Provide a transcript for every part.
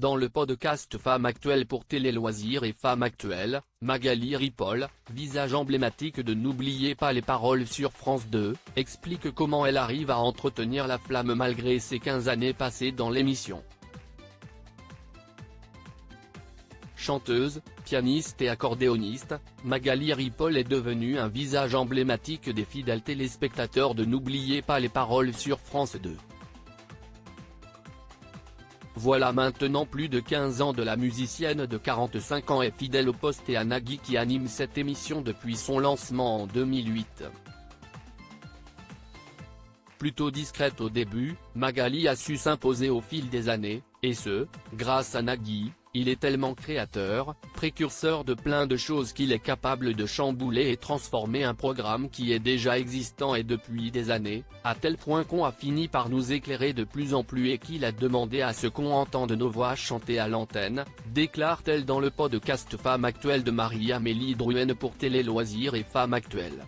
Dans le podcast Femmes Actuelles pour Télé Loisirs et Femmes Actuelles, Magali Ripoll, visage emblématique de N'oubliez pas les paroles sur France 2, explique comment elle arrive à entretenir la flamme malgré ses 15 années passées dans l'émission. Chanteuse, pianiste et accordéoniste, Magali Ripoll est devenue un visage emblématique des fidèles téléspectateurs de N'oubliez pas les paroles sur France 2. Voilà maintenant plus de 15 ans de la musicienne de 45 ans est fidèle au poste et à Nagui qui anime cette émission depuis son lancement en 2008. Plutôt discrète au début, Magali a su s'imposer au fil des années, et ce, grâce à Nagui. Il est tellement créateur, précurseur de plein de choses qu'il est capable de chambouler et transformer un programme qui est déjà existant et depuis des années, à tel point qu'on a fini par nous éclairer de plus en plus et qu'il a demandé à ce qu'on entende nos voix chanter à l'antenne, déclare-t-elle dans le podcast Femmes Actuelles de Marie-Amélie Drouin pour Télé Loisirs et Femmes Actuelles.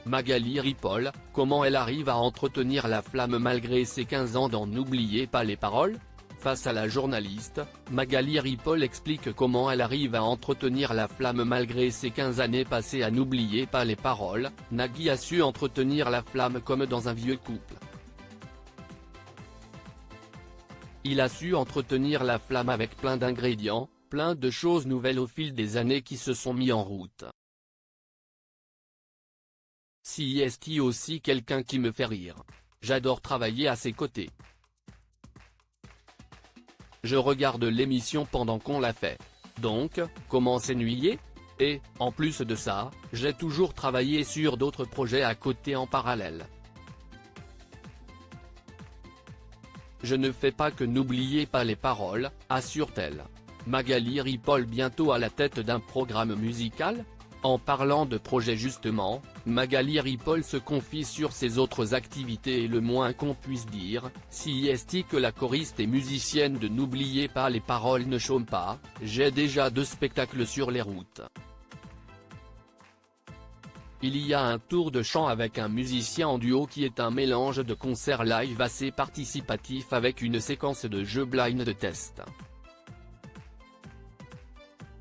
Magali Ripoll, comment elle arrive à entretenir la flamme malgré ses 15 ans dans N'oubliez pas les paroles ? Face à la journaliste, Magali Ripoll explique comment elle arrive à entretenir la flamme malgré ses 15 années passées à N'oubliez pas les paroles. Nagui a su entretenir la flamme comme dans un vieux couple. Il a su entretenir la flamme avec plein d'ingrédients, plein de choses nouvelles au fil des années qui se sont mis en route. C'est aussi quelqu'un qui me fait rire. J'adore travailler à ses côtés. Je regarde l'émission pendant qu'on la fait. Donc, comment s'ennuyer ? Et, en plus de ça, j'ai toujours travaillé sur d'autres projets à côté en parallèle. Je ne fais pas que N'oubliez pas les paroles, assure-t-elle. Magali Ripoll bientôt à la tête d'un programme musical ? En parlant de projet justement, Magali Ripoll se confie sur ses autres activités et le moins qu'on puisse dire, c'est que la choriste et musicienne de N'oubliez pas les paroles ne chôme pas, j'ai déjà 2 spectacles sur les routes. Il y a un tour de chant avec un musicien en duo qui est un mélange de concert live assez participatif avec une séquence de jeux blind de test.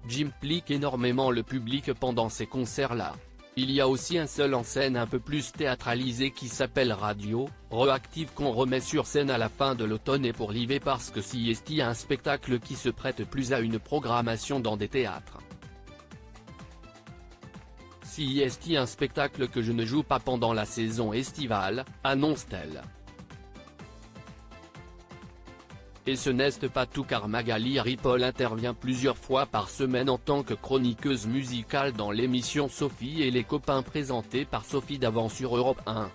J'implique énormément le public pendant ces concerts-là. Il y a aussi un seul en scène un peu plus théâtralisé qui s'appelle Radio, Reactive qu'on remet sur scène à la fin de l'automne et pour l'hiver parce que c'est un spectacle qui se prête plus à une programmation dans des théâtres. C'est un spectacle que je ne joue pas pendant la saison estivale, annonce-t-elle. Et ce n'est pas tout car Magali Ripoll intervient plusieurs fois par semaine en tant que chroniqueuse musicale dans l'émission Sophie et les copains présentée par Sophie Davant sur Europe 1.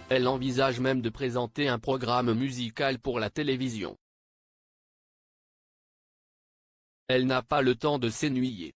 Elle envisage même de présenter un programme musical pour la télévision. Elle n'a pas le temps de s'ennuyer.